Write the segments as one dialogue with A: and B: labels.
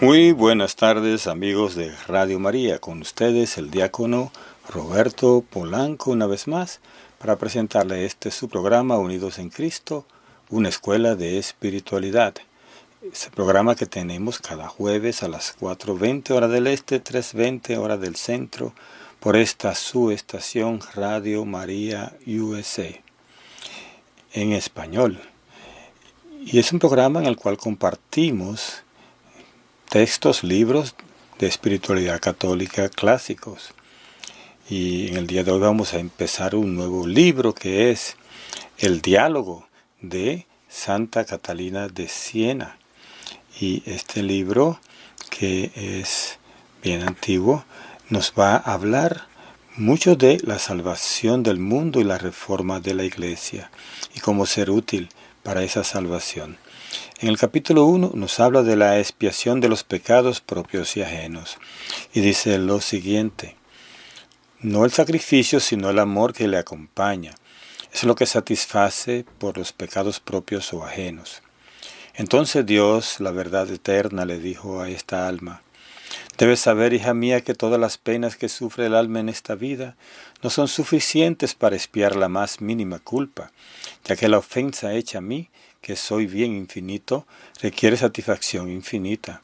A: Muy buenas tardes, amigos de Radio María. Con ustedes el diácono Roberto Polanco una vez más para presentarle su programa Unidos en Cristo, una escuela de espiritualidad. Ese programa que tenemos cada jueves a las 4:20 hora del este, 3:20 hora del centro, por esta su estación Radio María USA en español. Y es un programa en el cual compartimos textos, libros de espiritualidad católica clásicos. Y en el día de hoy vamos a empezar un nuevo libro que es El Diálogo de Santa Catalina de Siena. Y este libro, que es bien antiguo, nos va a hablar mucho de la salvación del mundo y la reforma de la Iglesia y cómo ser útil para esa salvación. En el capítulo 1 nos habla de la expiación de los pecados propios y ajenos. Y dice lo siguiente: no el sacrificio, sino el amor que le acompaña. Es lo que satisface por los pecados propios o ajenos. Entonces Dios, la verdad eterna, le dijo a esta alma: debes saber, hija mía, que todas las penas que sufre el alma en esta vida no son suficientes para expiar la más mínima culpa, ya que la ofensa hecha a mí, que soy bien infinito, requiere satisfacción infinita.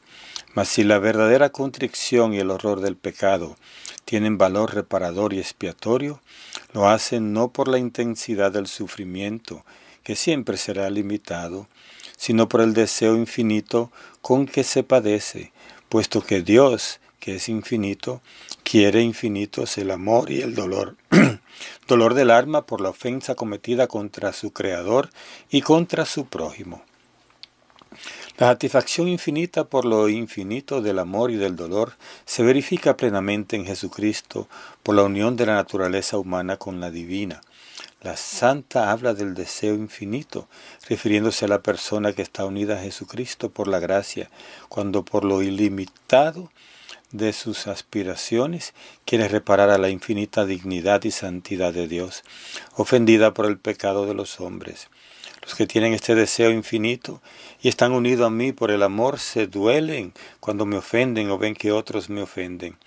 A: Mas si la verdadera contrición y el horror del pecado tienen valor reparador y expiatorio, lo hacen no por la intensidad del sufrimiento, que siempre será limitado, sino por el deseo infinito con que se padece, puesto que Dios, que es infinito, quiere infinitos el amor y el dolor. Dolor del alma por la ofensa cometida contra su Creador y contra su prójimo. La satisfacción infinita por lo infinito del amor y del dolor se verifica plenamente en Jesucristo por la unión de la naturaleza humana con la divina. La santa habla del deseo infinito, refiriéndose a la persona que está unida a Jesucristo por la gracia, cuando por lo ilimitado de sus aspiraciones quiere reparar a la infinita dignidad y santidad de Dios, ofendida por el pecado de los hombres. Los que tienen este deseo infinito y están unidos a mí por el amor se duelen cuando me ofenden o ven que otros me ofenden.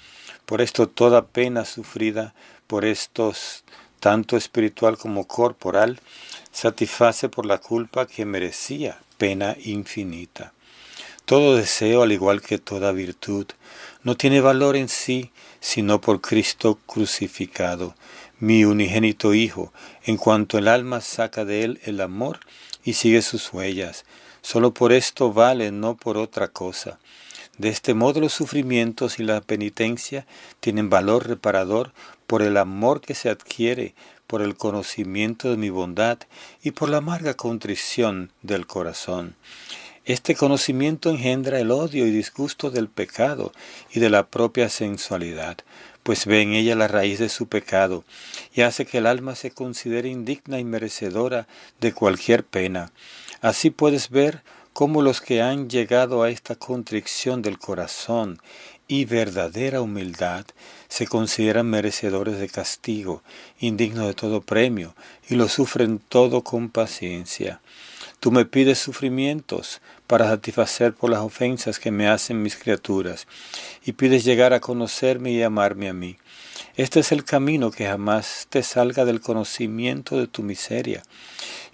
A: Por esto toda pena sufrida por estos, tanto espiritual como corporal, satisface por la culpa que merecía pena infinita. Todo deseo, al igual que toda virtud, no tiene valor en sí, sino por Cristo crucificado, mi unigénito Hijo, en cuanto el alma saca de él el amor y sigue sus huellas. Solo por esto vale, no por otra cosa. De este modo los sufrimientos y la penitencia tienen valor reparador por el amor que se adquiere, por el conocimiento de mi bondad y por la amarga contrición del corazón. Este conocimiento engendra el odio y disgusto del pecado y de la propia sensualidad, pues ve en ella la raíz de su pecado y hace que el alma se considere indigna y merecedora de cualquier pena. Así puedes ver cómo los que han llegado a esta contrición del corazón y verdadera humildad se consideran merecedores de castigo, indignos de todo premio, y lo sufren todo con paciencia. Tú me pides sufrimientos para satisfacer por las ofensas que me hacen mis criaturas, y pides llegar a conocerme y amarme a mí. Este es el camino que jamás te salga del conocimiento de tu miseria.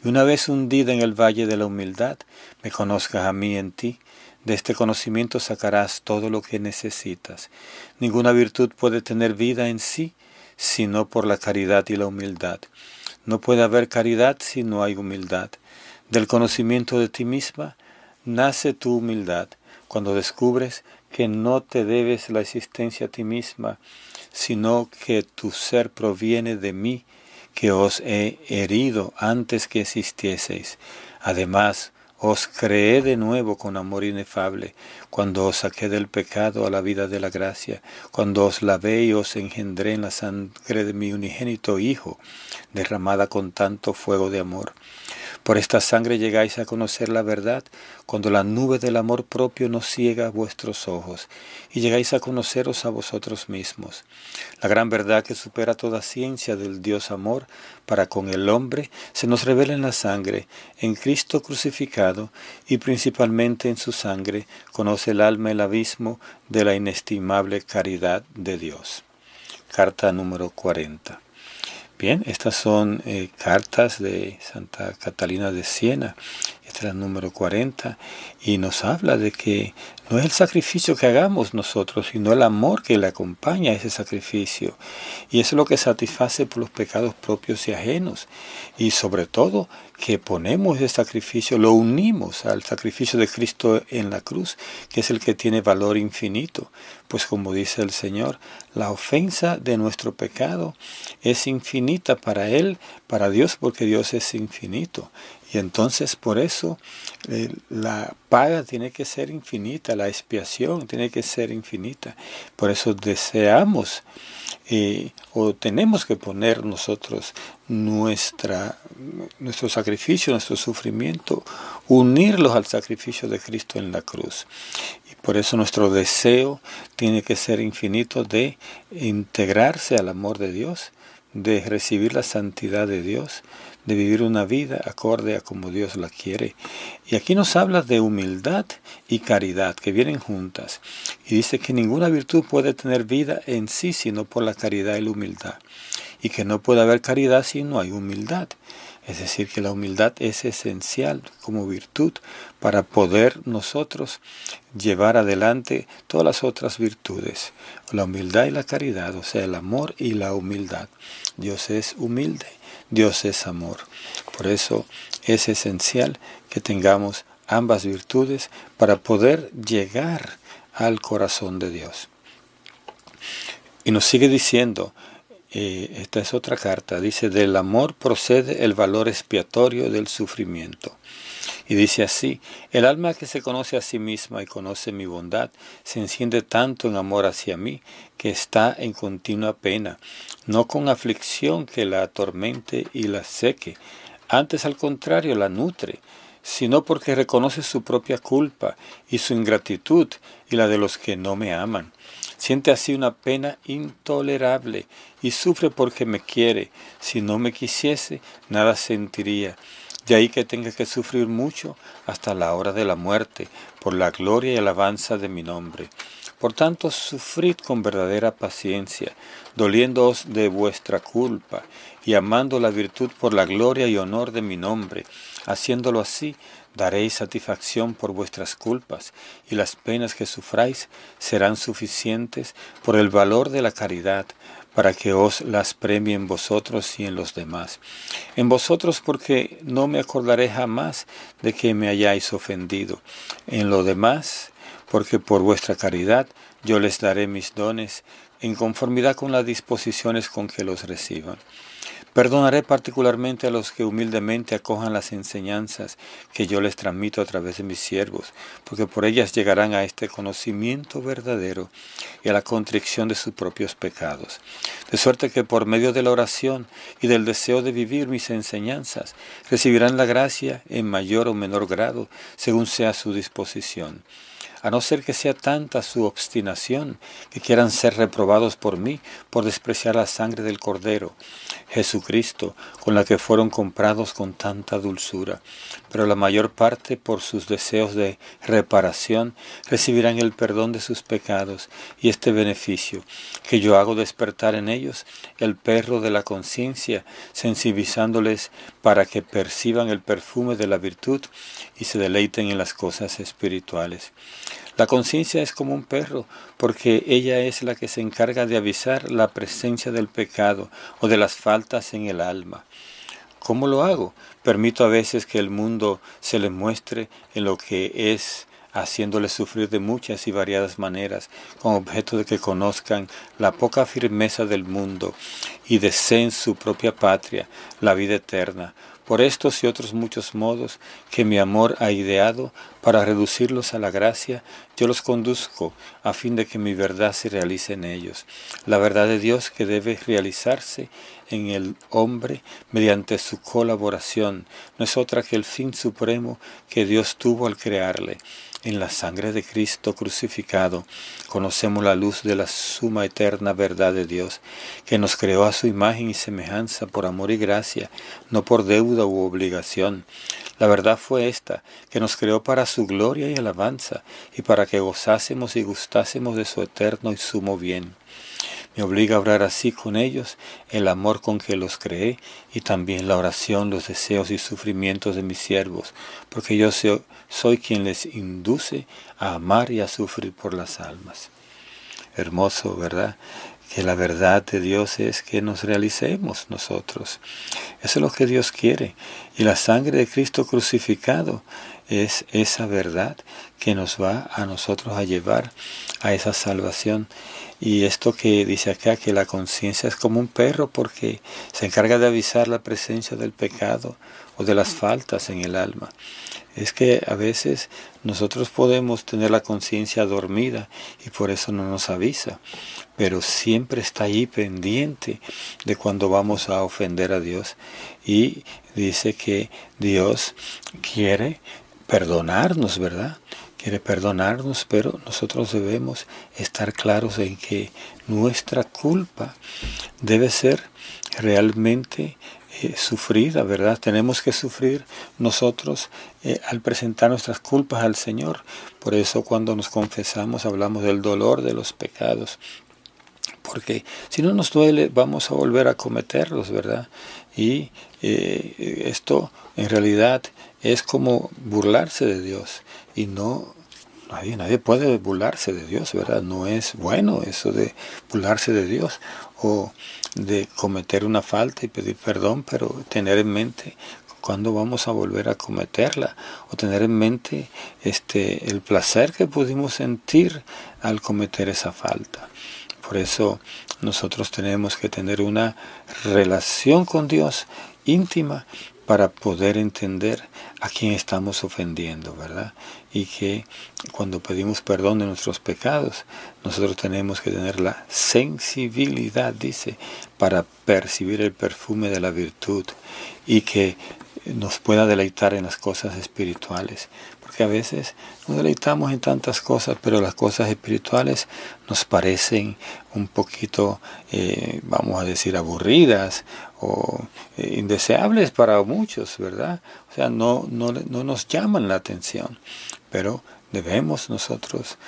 A: Y una vez hundida en el valle de la humildad, me conozcas a mí en ti. De este conocimiento sacarás todo lo que necesitas. Ninguna virtud puede tener vida en sí, sino por la caridad y la humildad. No puede haber caridad si no hay humildad. Del conocimiento de ti misma nace tu humildad, cuando descubres que no te debes la existencia a ti misma, sino que tu ser proviene de mí, que os he herido antes que existieseis. Además, os creé de nuevo con amor inefable, cuando os saqué del pecado a la vida de la gracia, cuando os lavé y os engendré en la sangre de mi unigénito Hijo, derramada con tanto fuego de amor. Por esta sangre llegáis a conocer la verdad, cuando la nube del amor propio nos ciega vuestros ojos, y llegáis a conoceros a vosotros mismos. La gran verdad que supera toda ciencia del Dios amor para con el hombre se nos revela en la sangre, en Cristo crucificado, y principalmente en su sangre conoce el alma el abismo de la inestimable caridad de Dios. Carta número 40. Bien, estas son cartas de Santa Catalina de Siena. Esta es la número 40 y nos habla de que no es el sacrificio que hagamos nosotros, sino el amor que le acompaña a ese sacrificio. Y eso es lo que satisface por los pecados propios y ajenos. Y sobre todo que ponemos ese sacrificio, lo unimos al sacrificio de Cristo en la cruz, que es el que tiene valor infinito. Pues como dice el Señor, la ofensa de nuestro pecado es infinita para Él, para Dios, porque Dios es infinito. Y entonces por eso la paga tiene que ser infinita, la expiación tiene que ser infinita. Por eso deseamos o tenemos que poner nosotros nuestro sacrificio, nuestro sufrimiento, unirlos al sacrificio de Cristo en la cruz. Y por eso nuestro deseo tiene que ser infinito de integrarse al amor de Dios, de recibir la santidad de Dios, de vivir una vida acorde a como Dios la quiere. Y aquí nos habla de humildad y caridad, que vienen juntas. Y dice que ninguna virtud puede tener vida en sí, sino por la caridad y la humildad. Y que no puede haber caridad si no hay humildad. Es decir, que la humildad es esencial como virtud para poder nosotros llevar adelante todas las otras virtudes. La humildad y la caridad, o sea, el amor y la humildad. Dios es humilde, Dios es amor. Por eso es esencial que tengamos ambas virtudes para poder llegar al corazón de Dios. Y nos sigue diciendo, esta es otra carta, dice, del amor procede el valor expiatorio del sufrimiento. Y dice así, el alma que se conoce a sí misma y conoce mi bondad, se enciende tanto en amor hacia mí, que está en continua pena, no con aflicción que la atormente y la seque, antes al contrario la nutre, sino porque reconoce su propia culpa y su ingratitud y la de los que no me aman. Siente así una pena intolerable y sufre porque me quiere. Si no me quisiese, nada sentiría. De ahí que tenga que sufrir mucho hasta la hora de la muerte, por la gloria y alabanza de mi nombre. Por tanto, sufrid con verdadera paciencia, doliéndoos de vuestra culpa, y amando la virtud por la gloria y honor de mi nombre. Haciéndolo así, daréis satisfacción por vuestras culpas, y las penas que sufráis serán suficientes por el valor de la caridad, para que os las premie en vosotros y en los demás. En vosotros porque no me acordaré jamás de que me hayáis ofendido. En lo demás, porque por vuestra caridad yo les daré mis dones, en conformidad con las disposiciones con que los reciban. Perdonaré particularmente a los que humildemente acojan las enseñanzas que yo les transmito a través de mis siervos, porque por ellas llegarán a este conocimiento verdadero y a la contrición de sus propios pecados. De suerte que por medio de la oración y del deseo de vivir mis enseñanzas, recibirán la gracia en mayor o menor grado, según sea su disposición. A no ser que sea tanta su obstinación, que quieran ser reprobados por mí, por despreciar la sangre del Cordero, Jesucristo, con la que fueron comprados con tanta dulzura. Pero la mayor parte, por sus deseos de reparación, recibirán el perdón de sus pecados y este beneficio, que yo hago despertar en ellos el perro de la conciencia, sensibilizándoles para que perciban el perfume de la virtud y se deleiten en las cosas espirituales. La conciencia es como un perro, porque ella es la que se encarga de avisar la presencia del pecado o de las faltas en el alma. ¿Cómo lo hago? Permito a veces que el mundo se le muestre en lo que es, haciéndole sufrir de muchas y variadas maneras, con objeto de que conozcan la poca firmeza del mundo y deseen su propia patria, la vida eterna. Por estos y otros muchos modos que mi amor ha ideado para reducirlos a la gracia, yo los conduzco a fin de que mi verdad se realice en ellos. La verdad de Dios que debe realizarse en el hombre mediante su colaboración no es otra que el fin supremo que Dios tuvo al crearle. En la sangre de Cristo crucificado conocemos la luz de la suma eterna verdad de Dios, que nos creó a su imagen y semejanza por amor y gracia, no por deuda u obligación. La verdad fue esta, que nos creó para su gloria y alabanza, y para que gozásemos y gustásemos de su eterno y sumo bien. Me obliga a orar así con ellos, el amor con que los creé, y también la oración, los deseos y sufrimientos de mis siervos, porque yo soy quien les induce a amar y a sufrir por las almas. Hermoso, ¿verdad? Que la verdad de Dios es que nos realicemos nosotros. Eso es lo que Dios quiere. Y la sangre de Cristo crucificado es esa verdad que nos va a nosotros a llevar a esa salvación. Y esto que dice acá, que la conciencia es como un perro porque se encarga de avisar la presencia del pecado o de las faltas en el alma. Es que a veces nosotros podemos tener la conciencia dormida y por eso no nos avisa, pero siempre está ahí pendiente de cuando vamos a ofender a Dios. Y dice que Dios quiere perdonarnos, ¿verdad? Quiere perdonarnos, pero nosotros debemos estar claros en que nuestra culpa debe ser realmente sufrida, ¿verdad? Tenemos que sufrir nosotros al presentar nuestras culpas al Señor. Por eso cuando nos confesamos hablamos del dolor de los pecados. Porque si no nos duele, vamos a volver a cometerlos, ¿verdad? Y esto en realidad es como burlarse de Dios. Y nadie puede burlarse de Dios, ¿verdad? No es bueno eso de burlarse de Dios o de cometer una falta y pedir perdón, pero tener en mente cuándo vamos a volver a cometerla, o tener en mente el placer que pudimos sentir al cometer esa falta. Por eso nosotros tenemos que tener una relación con Dios íntima para poder entender a quién estamos ofendiendo, ¿verdad? Y que cuando pedimos perdón de nuestros pecados, nosotros tenemos que tener la sensibilidad, dice, para percibir el perfume de la virtud y que nos pueda deleitar en las cosas espirituales. Porque a veces nos deleitamos en tantas cosas, pero las cosas espirituales nos parecen un poquito, vamos a decir, aburridas o indeseables para muchos, ¿verdad? O sea, no nos llaman la atención, pero debemos nosotros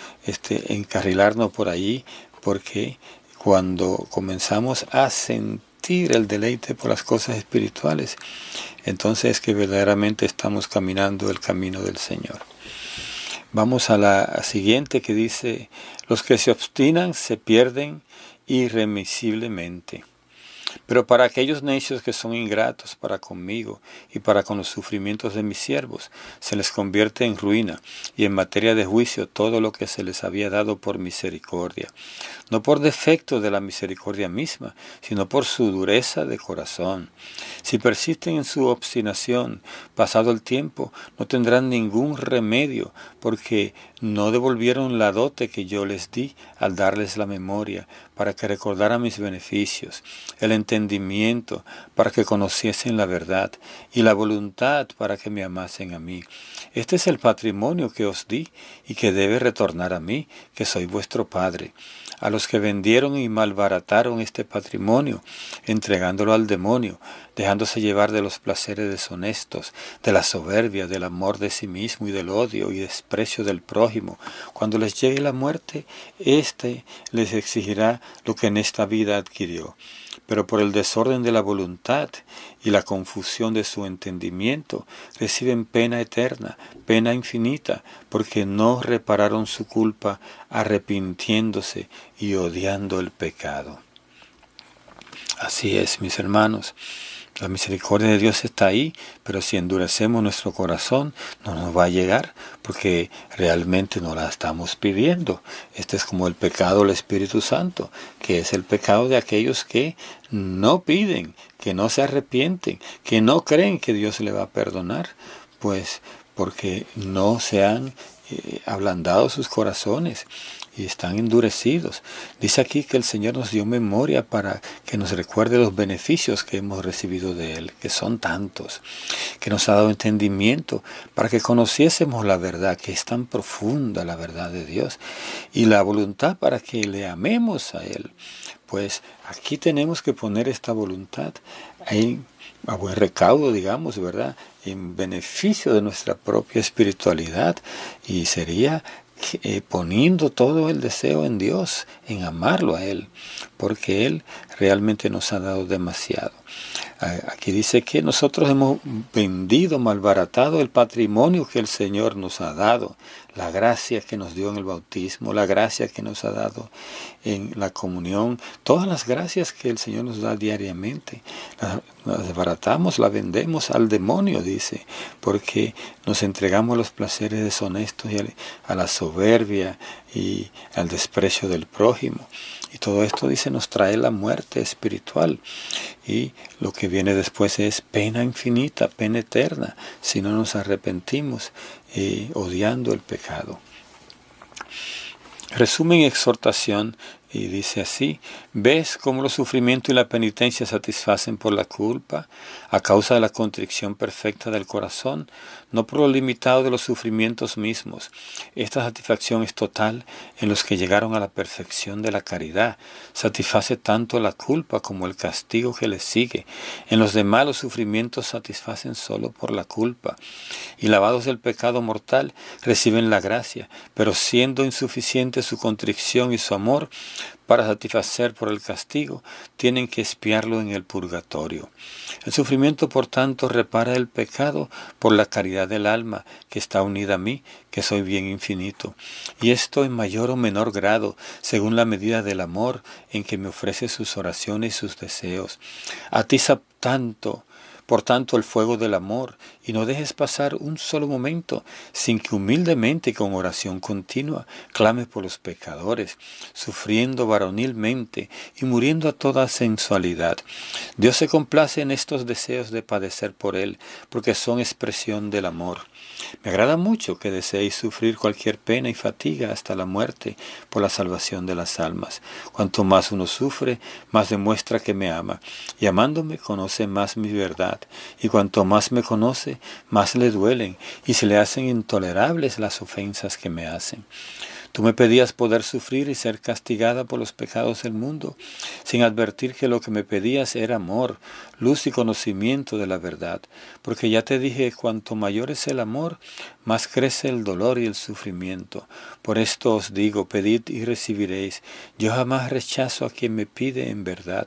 A: encarrilarnos por allí, porque cuando comenzamos a sentir el deleite por las cosas espirituales, entonces es que verdaderamente estamos caminando el camino del Señor. Vamos a la siguiente que dice, los que se obstinan se pierden irremisiblemente. Pero para aquellos necios que son ingratos para conmigo y para con los sufrimientos de mis siervos, se les convierte en ruina y en materia de juicio todo lo que se les había dado por misericordia. No por defecto de la misericordia misma, sino por su dureza de corazón. Si persisten en su obstinación, pasado el tiempo, no tendrán ningún remedio, porque no devolvieron la dote que yo les di al darles la memoria, para que recordaran mis beneficios, el entendimiento, para que conociesen la verdad, y la voluntad, para que me amasen a mí. Este es el patrimonio que os di, y que debe retornar a mí, que soy vuestro Padre. A los que vendieron y malbarataron este patrimonio, entregándolo al demonio, dejándose llevar de los placeres deshonestos, de la soberbia, del amor de sí mismo y del odio y desprecio del prójimo. Cuando les llegue la muerte, les exigirá lo que en esta vida adquirió. Pero por el desorden de la voluntad y la confusión de su entendimiento, reciben pena eterna, pena infinita, porque no repararon su culpa, arrepintiéndose y odiando el pecado. Así es, mis hermanos. La misericordia de Dios está ahí, pero si endurecemos nuestro corazón, no nos va a llegar, porque realmente no la estamos pidiendo. Este es como el pecado del Espíritu Santo, que es el pecado de aquellos que no piden, que no se arrepienten, que no creen que Dios le va a perdonar, pues porque no se han ablandado sus corazones y están endurecidos. Dice aquí que el Señor nos dio memoria para que nos recuerde los beneficios que hemos recibido de Él, que son tantos, que nos ha dado entendimiento para que conociésemos la verdad, que es tan profunda la verdad de Dios, y la voluntad para que le amemos a Él. Pues aquí tenemos que poner esta voluntad ahí a buen recaudo, digamos, ¿verdad?, en beneficio de nuestra propia espiritualidad, y sería poniendo todo el deseo en Dios, en amarlo a Él, porque Él realmente nos ha dado demasiado. Aquí dice que nosotros hemos vendido, malbaratado el patrimonio que el Señor nos ha dado, la gracia que nos dio en el bautismo, la gracia que nos ha dado en la comunión, todas las gracias que el Señor nos da diariamente, las desbaratamos, las vendemos al demonio, dice, porque nos entregamos a los placeres deshonestos y a la soberbia y al desprecio del prójimo. Y todo esto, dice, nos trae la muerte espiritual. Y lo que viene después es pena infinita, pena eterna, si no nos arrepentimos odiando el pecado. Resumen y exhortación, y dice así: ¿ves cómo los sufrimientos y la penitencia satisfacen por la culpa, a causa de la contrición perfecta del corazón, no por lo limitado de los sufrimientos mismos? Esta satisfacción es total en los que llegaron a la perfección de la caridad. Satisface tanto la culpa como el castigo que le sigue. En los demás los sufrimientos satisfacen solo por la culpa. Y lavados del pecado mortal reciben la gracia, pero siendo insuficiente su contrición y su amor para satisfacer por el castigo, tienen que expiarlo en el purgatorio. El sufrimiento, por tanto, repara el pecado por la caridad del alma que está unida a mí, que soy bien infinito. Y esto en mayor o menor grado, según la medida del amor en que me ofrece sus oraciones y sus deseos. Atiza tanto, por tanto, el fuego del amor, y no dejes pasar un solo momento sin que humildemente y con oración continua clame por los pecadores, sufriendo varonilmente y muriendo a toda sensualidad. Dios se complace en estos deseos de padecer por Él, porque son expresión del amor. Me agrada mucho que deseéis sufrir cualquier pena y fatiga hasta la muerte por la salvación de las almas. Cuanto más uno sufre, más demuestra que me ama, y amándome conoce más mi verdad, y cuanto más me conoce, más le duelen, y se le hacen intolerables las ofensas que me hacen. Tú me pedías poder sufrir y ser castigada por los pecados del mundo, sin advertir que lo que me pedías era amor, luz y conocimiento de la verdad, porque ya te dije, cuanto mayor es el amor, más crece el dolor y el sufrimiento. Por esto os digo, pedid y recibiréis. Yo jamás rechazo a quien me pide en verdad.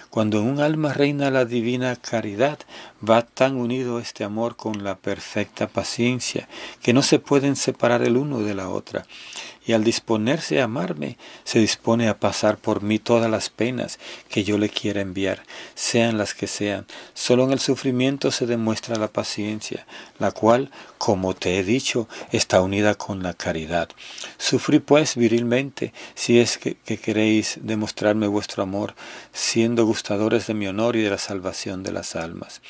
A: Cuando en un alma reina la divina caridad, va tan unido este amor con la perfecta paciencia, que no se pueden separar el uno de la otra. Y al disponerse a amarme, se dispone a pasar por mí todas las penas que yo le quiera enviar, sean las que sean. Solo en el sufrimiento se demuestra la paciencia, la cual, como te he dicho, está unida con la caridad. Sufrí pues virilmente, si es que queréis demostrarme vuestro amor, siendo gustadores de mi honor y de la salvación de las almas.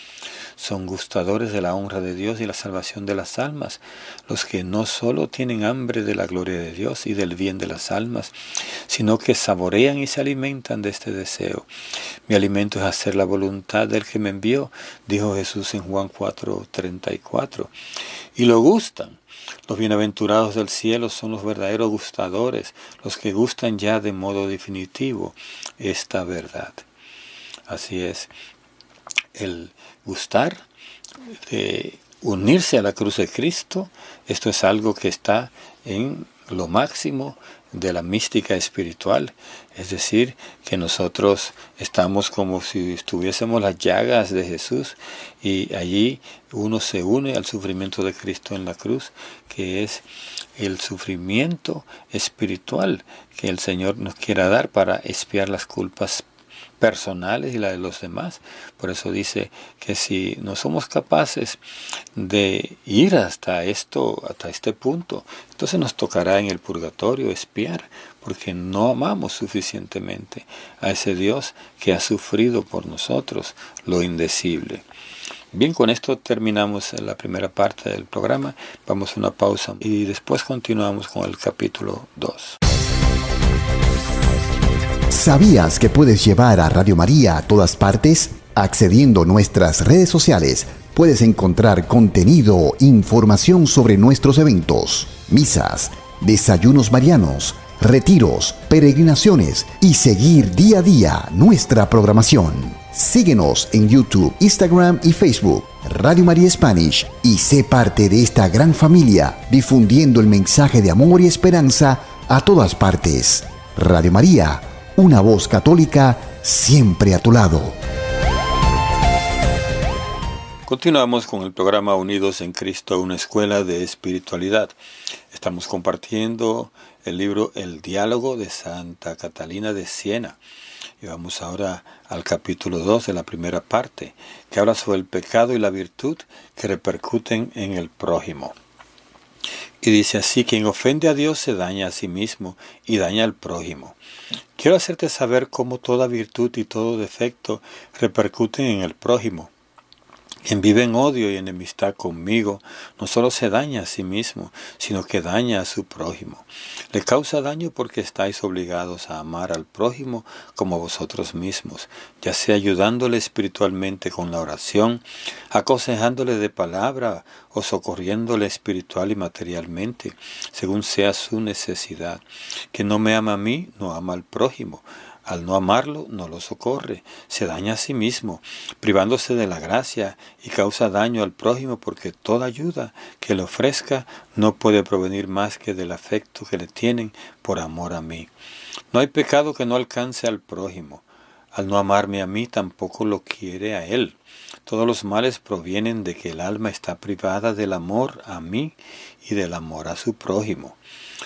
A: Son gustadores de la honra de Dios y la salvación de las almas, los que no solo tienen hambre de la gloria de Dios y del bien de las almas, sino que saborean y se alimentan de este deseo. Mi alimento es hacer la voluntad del que me envió, dijo Jesús en Juan 4:34, y lo gustan. Los bienaventurados del cielo son los verdaderos gustadores, los que gustan ya de modo definitivo esta verdad. Así es, el gustar de unirse a la cruz de Cristo, esto es algo que está en lo máximo de la mística espiritual, es decir, que nosotros estamos como si estuviésemos las llagas de Jesús, y allí uno se une al sufrimiento de Cristo en la cruz, que es el sufrimiento espiritual que el Señor nos quiera dar para expiar las culpas personales y la de los demás. Por eso dice que si no somos capaces de ir hasta este punto, entonces nos tocará en el purgatorio expiar, porque no amamos suficientemente a ese Dios que ha sufrido por nosotros lo indecible. Bien, con esto terminamos la primera parte del programa. Vamos a una pausa y después continuamos con el capítulo 2.
B: ¿Sabías que puedes llevar a Radio María a todas partes? Accediendo a nuestras redes sociales, puedes encontrar contenido, información sobre nuestros eventos, misas, desayunos marianos, retiros, peregrinaciones y seguir día a día nuestra programación. Síguenos en YouTube, Instagram y Facebook, Radio María Spanish, y sé parte de esta gran familia, difundiendo el mensaje de amor y esperanza a todas partes. Radio María, una voz católica siempre a tu lado.
A: Continuamos con el programa Unidos en Cristo, una escuela de espiritualidad. Estamos compartiendo el libro El Diálogo de Santa Catalina de Siena. Y vamos ahora al capítulo 2 de la primera parte, que habla sobre el pecado y la virtud que repercuten en el prójimo. Y dice así: quien ofende a Dios se daña a sí mismo y daña al prójimo. Quiero hacerte saber cómo toda virtud y todo defecto repercuten en el prójimo. Quien vive en odio y enemistad conmigo no solo se daña a sí mismo, sino que daña a su prójimo. Le causa daño porque estáis obligados a amar al prójimo como a vosotros mismos, ya sea ayudándole espiritualmente con la oración, aconsejándole de palabra o socorriéndole espiritual y materialmente, según sea su necesidad. Quien no me ama a mí, no ama al prójimo. Al no amarlo, no lo socorre, se daña a sí mismo, privándose de la gracia y causa daño al prójimo porque toda ayuda que le ofrezca no puede provenir más que del afecto que le tienen por amor a mí. No hay pecado que no alcance al prójimo. Al no amarme a mí, tampoco lo quiere a él. Todos los males provienen de que el alma está privada del amor a mí y del amor a su prójimo.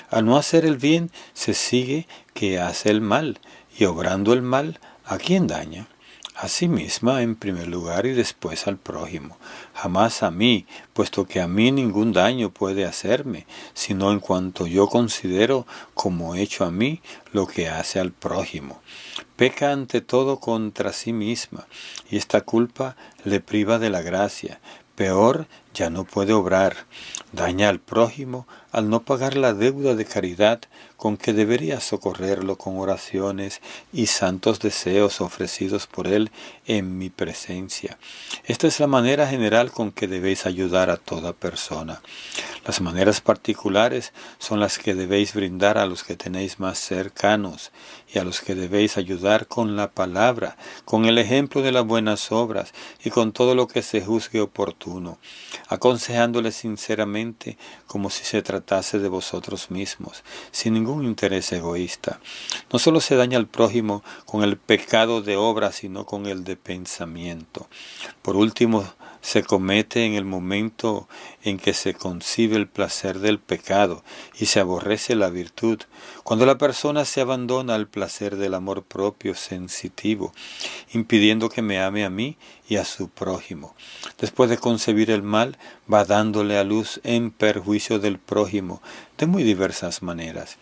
A: Al no hacer el bien, se sigue que hace el mal. Y obrando el mal, ¿a quién daña? A sí misma en primer lugar y después al prójimo. Jamás a mí, puesto que a mí ningún daño puede hacerme, sino en cuanto yo considero como hecho a mí lo que hace al prójimo. Peca ante todo contra sí misma, y esta culpa le priva de la gracia. Peor, ya no puede obrar. Daña al prójimo al no pagar la deuda de caridad con que debería socorrerlo con oraciones y santos deseos ofrecidos por él en mi presencia. Esta es la manera general con que debéis ayudar a toda persona. Las maneras particulares son las que debéis brindar a los que tenéis más cercanos y a los que debéis ayudar con la palabra, con el ejemplo de las buenas obras y con todo lo que se juzgue oportuno, aconsejándoles sinceramente como si se tratase de vosotros mismos, sin ningún interés egoísta. No solo se daña al prójimo con el pecado de obra, sino con el de pensamiento. Por último, se comete en el momento en que se concibe el placer del pecado y se aborrece la virtud, cuando la persona se abandona al placer del amor propio sensitivo, impidiendo que me ame a mí y a su prójimo. Después de concebir el mal, va dándole a luz en perjuicio del prójimo de muy diversas maneras.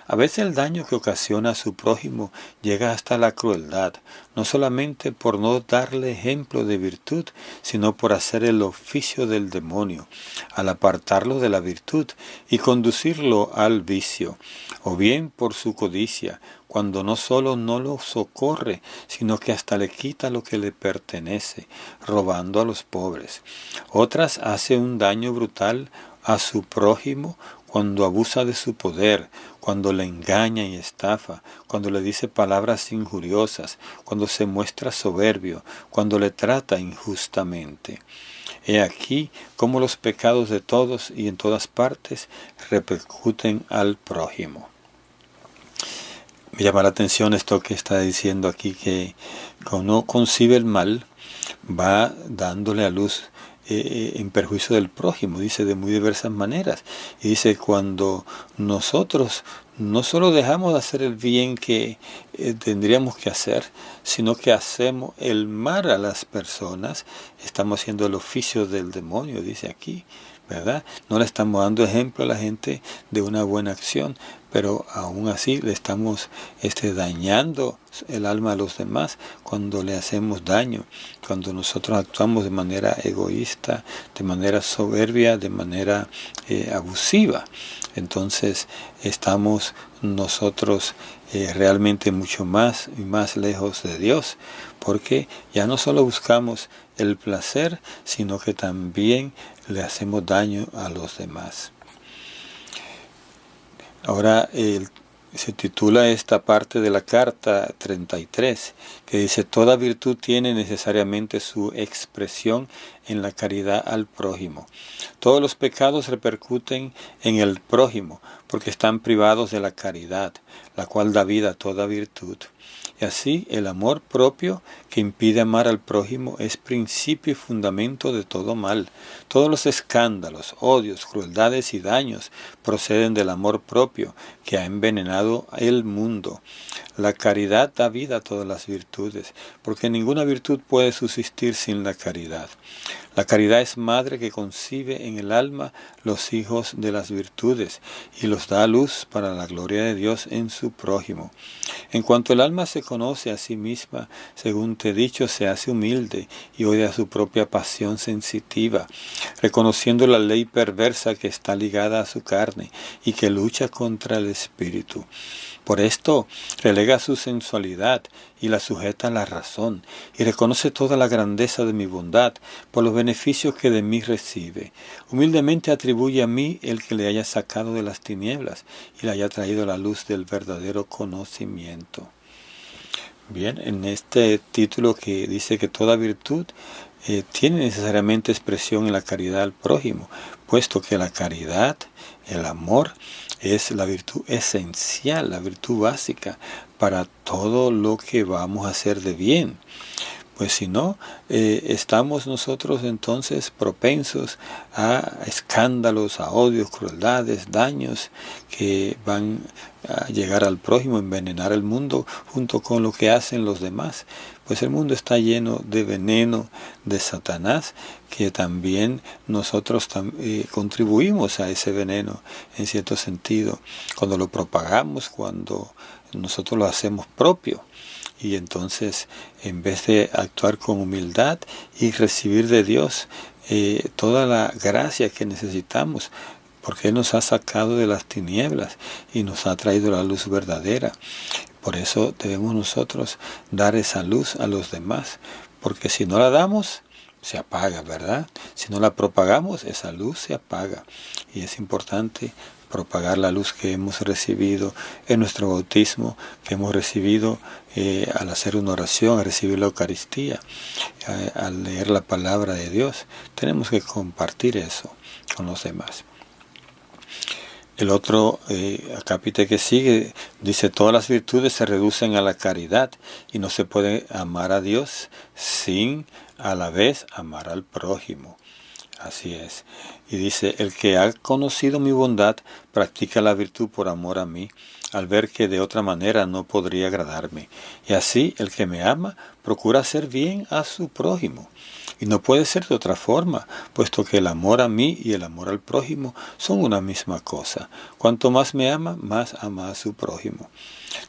A: A veces el daño que ocasiona a su prójimo llega hasta la crueldad, no solamente por no darle ejemplo de virtud, sino por hacer el oficio del demonio, al apartarlo de la virtud y conducirlo al vicio, o bien por su codicia, cuando no solo no lo socorre, sino que hasta le quita lo que le pertenece, robando a los pobres. Otras hace un daño brutal a su prójimo cuando abusa de su poder, cuando le engaña y estafa, cuando le dice palabras injuriosas, cuando se muestra soberbio, cuando le trata injustamente. He aquí cómo los pecados de todos y en todas partes repercuten al prójimo. Me llama la atención esto que está diciendo aquí, que cuando uno concibe el mal, va dándole a luz en perjuicio del prójimo, dice de muy diversas maneras. Y dice, cuando nosotros no solo dejamos de hacer el bien que tendríamos que hacer, sino que hacemos el mal a las personas, estamos haciendo el oficio del demonio, dice aquí. ¿verdad? No le estamos dando ejemplo a la gente de una buena acción, pero aún así le estamos dañando el alma a los demás cuando le hacemos daño, cuando nosotros actuamos de manera egoísta, de manera soberbia, de manera abusiva. Entonces estamos nosotros realmente mucho más y más lejos de Dios, porque ya no solo buscamos el placer, sino que también le hacemos daño a los demás. Ahora se titula esta parte de la carta 33, que dice: toda virtud tiene necesariamente su expresión en la caridad al prójimo. Todos los pecados repercuten en el prójimo, porque están privados de la caridad, la cual da vida a toda virtud. Y así el amor propio que impide amar al prójimo es principio y fundamento de todo mal. Todos los escándalos, odios, crueldades y daños proceden del amor propio que ha envenenado el mundo. La caridad da vida a todas las virtudes, porque ninguna virtud puede subsistir sin la caridad. La caridad es madre que concibe en el alma los hijos de las virtudes y los da a luz para la gloria de Dios en su prójimo. En cuanto el alma se conoce a sí misma, según te he dicho, se hace humilde y odia su propia pasión sensitiva, reconociendo la ley perversa que está ligada a su carne y que lucha contra el espíritu. Por esto relega su sensualidad y la sujeta a la razón, y reconoce toda la grandeza de mi bondad por los beneficios que de mí recibe. Humildemente atribuye a mí el que le haya sacado de las tinieblas y le haya traído la luz del verdadero conocimiento. Bien, en este título que dice que toda virtud tiene necesariamente expresión en la caridad al prójimo, puesto que la caridad, el amor, es la virtud esencial, la virtud básica para todo lo que vamos a hacer de bien. Pues si no, estamos nosotros entonces propensos a escándalos, a odios, crueldades, daños que van a llegar al prójimo, envenenar el mundo junto con lo que hacen los demás. Pues el mundo está lleno de veneno de Satanás, que también nosotros contribuimos a ese veneno en cierto sentido, cuando lo propagamos, cuando nosotros lo hacemos propio. Y entonces, en vez de actuar con humildad y recibir de Dios toda la gracia que necesitamos, porque Él nos ha sacado de las tinieblas y nos ha traído la luz verdadera. Por eso debemos nosotros dar esa luz a los demás, porque si no la damos, se apaga, ¿verdad? Si no la propagamos, esa luz se apaga. Y es importante propagar la luz que hemos recibido en nuestro bautismo, que hemos recibido al hacer una oración, al recibir la Eucaristía, al leer la palabra de Dios. Tenemos que compartir eso con los demás. El otro capítulo que sigue dice: todas las virtudes se reducen a la caridad y no se puede amar a Dios sin a la vez amar al prójimo. Así es. Y dice: el que ha conocido mi bondad practica la virtud por amor a mí, al ver que de otra manera no podría agradarme. Y así el que me ama procura hacer bien a su prójimo. Y no puede ser de otra forma, puesto que el amor a mí y el amor al prójimo son una misma cosa. Cuanto más me ama, más ama a su prójimo.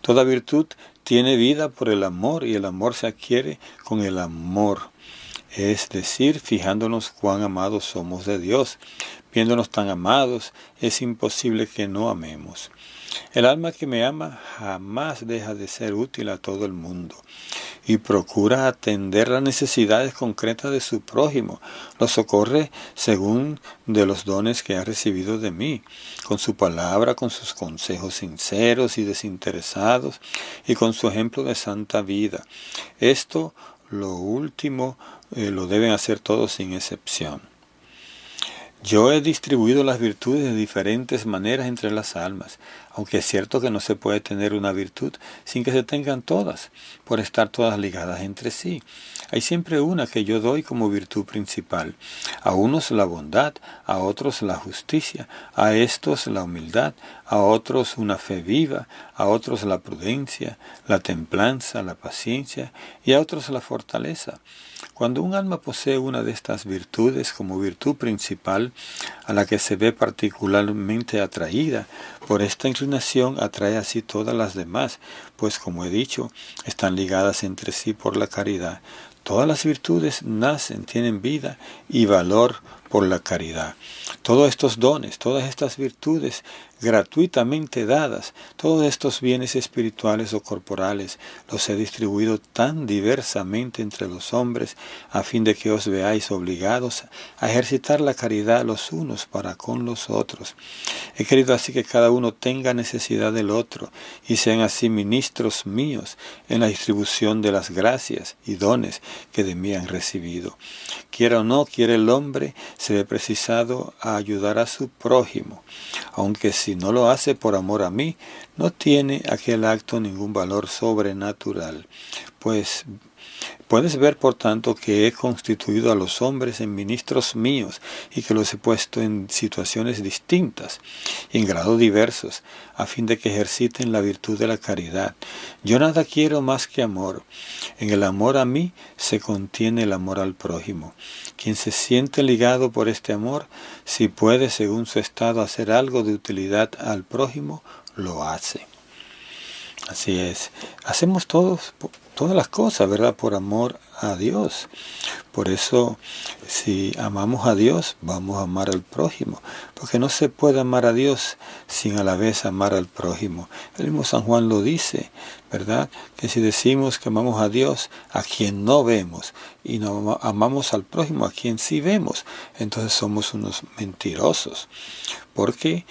A: Toda virtud tiene vida por el amor, y el amor se adquiere con el amor. Es decir, fijándonos cuán amados somos de Dios. Viéndonos tan amados, es imposible que no amemos. El alma que me ama jamás deja de ser útil a todo el mundo y procura atender las necesidades concretas de su prójimo. Lo socorre según de los dones que ha recibido de mí, con su palabra, con sus consejos sinceros y desinteresados, y con su ejemplo de santa vida. Esto, lo último, lo deben hacer todos sin excepción. Yo he distribuido las virtudes de diferentes maneras entre las almas. aunque es cierto que no se puede tener una virtud sin que se tengan todas, por estar todas ligadas entre sí. Hay siempre una que yo doy como virtud principal. A unos la bondad, a otros la justicia, a estos la humildad, a otros una fe viva, a otros la prudencia, la templanza, la paciencia, y a otros la fortaleza. Cuando un alma posee una de estas virtudes como virtud principal, a la que se ve particularmente atraída, por esta inclinación atrae así todas las demás, pues como he dicho, están ligadas entre sí por la caridad. Todas las virtudes nacen, tienen vida y valor por la caridad. Todos estos dones, todas estas virtudes gratuitamente dadas, todos estos bienes espirituales o corporales, los he distribuido tan diversamente entre los hombres, a fin de que os veáis obligados a ejercitar la caridad los unos para con los otros. He querido así que cada uno tenga necesidad del otro, y sean así ministros míos en la distribución de las gracias y dones que de mí han recibido. Quiera o no quiera el hombre, se ve precisado a ayudar a su prójimo, aunque si no lo hace por amor a mí, no tiene aquel acto ningún valor sobrenatural. Pues puedes ver, por tanto, que he constituido a los hombres en ministros míos y que los he puesto en situaciones distintas y en grados diversos, a fin de que ejerciten la virtud de la caridad. Yo nada quiero más que amor. En el amor a mí se contiene el amor al prójimo. Quien se siente ligado por este amor, si puede, según su estado, hacer algo de utilidad al prójimo, lo hace. Así es. Hacemos todas las cosas, ¿verdad? Por amor a Dios. Por eso, si amamos a Dios, vamos a amar al prójimo. Porque no se puede amar a Dios sin a la vez amar al prójimo. El mismo San Juan lo dice, ¿verdad? Que si decimos que amamos a Dios, a quien no vemos, y no amamos al prójimo, a quien sí vemos, entonces somos unos mentirosos. Porque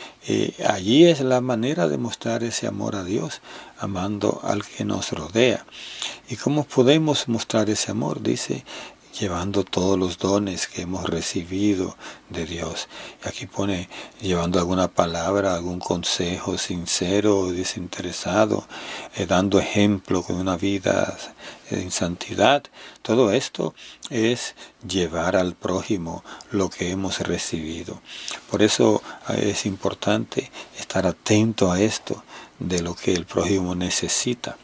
A: allí es la manera de mostrar ese amor a Dios, amando al que nos rodea. ¿Y cómo podemos mostrar ese amor? Dice, llevando todos los dones que hemos recibido de Dios. Y aquí pone, llevando alguna palabra, algún consejo sincero o desinteresado, dando ejemplo con una vida en santidad. Todo esto es llevar al prójimo lo que hemos recibido. Por eso es importante estar atento a esto, de lo que el prójimo necesita.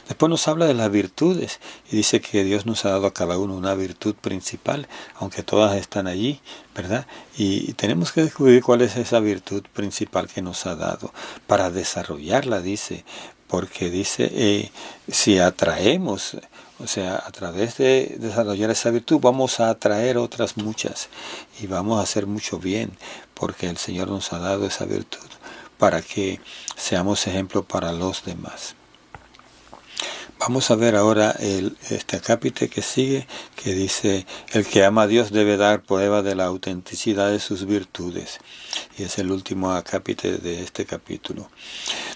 A: Después nos habla de las virtudes y dice que Dios nos ha dado a cada uno una virtud principal, aunque todas están allí, ¿verdad? Y tenemos que descubrir cuál es esa virtud principal que nos ha dado para desarrollarla, dice, porque dice, si atraemos, o sea, a través de desarrollar esa virtud vamos a atraer otras muchas y vamos a hacer mucho bien, porque el Señor nos ha dado esa virtud para que seamos ejemplo para los demás. Vamos a ver ahora este acápite que sigue, que dice, el que ama a Dios debe dar prueba de la autenticidad de sus virtudes. Y es el último acápite de este capítulo.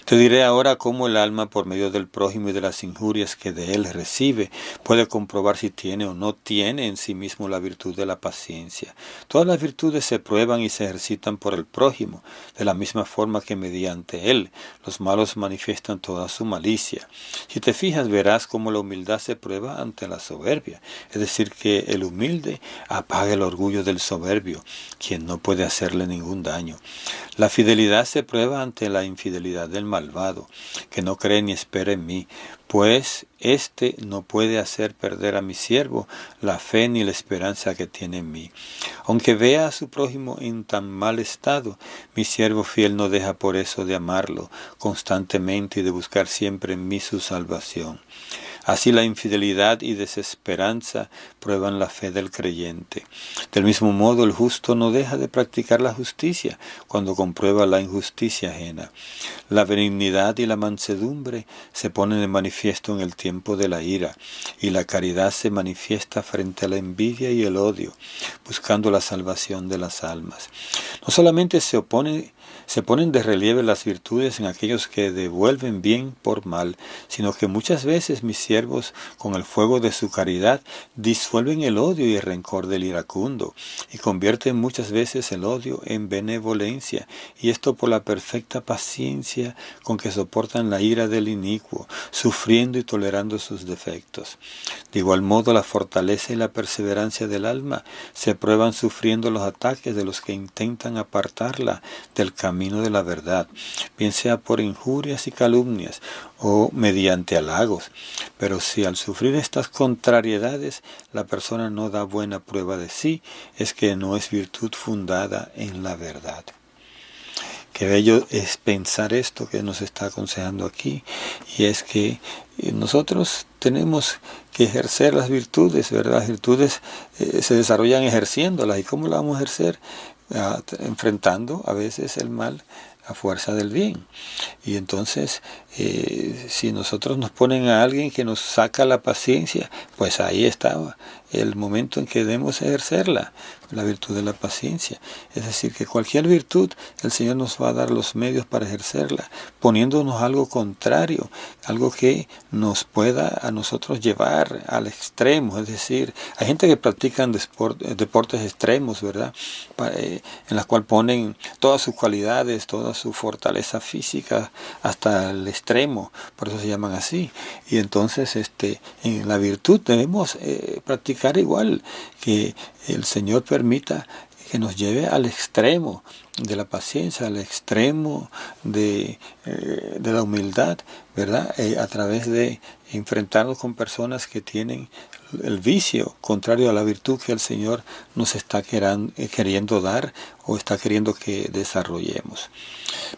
A: Te diré ahora cómo el alma, por medio del prójimo y de las injurias que de él recibe, puede comprobar si tiene o no tiene en sí mismo la virtud de la paciencia. Todas las virtudes se prueban y se ejercitan por el prójimo, de la misma forma que mediante él los malos manifiestan toda su malicia. Si te fijas, verás cómo la humildad se prueba ante la soberbia, es decir, que el humilde apaga el orgullo del soberbio, quien no puede hacerle ningún daño. La fidelidad se prueba ante la infidelidad del malvado, que no cree ni espera en mí, pues éste no puede hacer perder a mi siervo la fe ni la esperanza que tiene en mí. Aunque vea a su prójimo en tan mal estado, mi siervo fiel no deja por eso de amarlo constantemente y de buscar siempre en mí su salvación. Así la infidelidad y desesperanza prueban la fe del creyente. Del mismo modo, el justo no deja de practicar la justicia cuando comprueba la injusticia ajena. La benignidad y la mansedumbre se ponen de manifiesto en el tiempo de la ira, y la caridad se manifiesta frente a la envidia y el odio, buscando la salvación de las almas. No solamente se opone se ponen de relieve las virtudes en aquellos que devuelven bien por mal, sino que muchas veces mis siervos, con el fuego de su caridad, disuelven el odio y el rencor del iracundo, y convierten muchas veces el odio en benevolencia, y esto por la perfecta paciencia con que soportan la ira del inicuo, sufriendo y tolerando sus defectos. De igual modo, la fortaleza y la perseverancia del alma se prueban sufriendo los ataques de los que intentan apartarla del camino de la verdad, bien sea por injurias y calumnias o mediante halagos. Pero si al sufrir estas contrariedades la persona no da buena prueba de sí, es que no es virtud fundada en la verdad. Qué bello es pensar esto que nos está aconsejando aquí, y es que nosotros tenemos que ejercer las virtudes, ¿verdad? Las virtudes se desarrollan ejerciéndolas. ¿Y cómo las vamos a ejercer? Enfrentando a veces el mal a fuerza del bien. Y entonces, si nosotros nos ponen a alguien que nos saca la paciencia, pues ahí está el momento en que debemos ejercerla, la virtud de la paciencia. Es decir, que cualquier virtud, el Señor nos va a dar los medios para ejercerla, poniéndonos algo contrario, algo que nos pueda a nosotros llevar al extremo. Es decir, hay gente que practican deportes extremos, ¿verdad? En las cuales ponen todas sus cualidades, toda su fortaleza física hasta el extremo, por eso se llaman así. Y entonces en la virtud debemos practicar igual, que el Señor permita que nos lleve al extremo de la paciencia, al extremo de la humildad, ¿verdad? A través de enfrentarnos con personas que tienen el vicio contrario a la virtud que el Señor nos está queriendo dar o está queriendo que desarrollemos.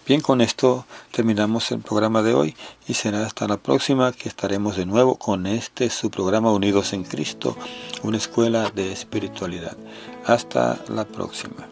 A: Bien, con esto terminamos el programa de hoy y será hasta la próxima que estaremos de nuevo con su programa Unidos en Cristo, una escuela de espiritualidad. Hasta la próxima.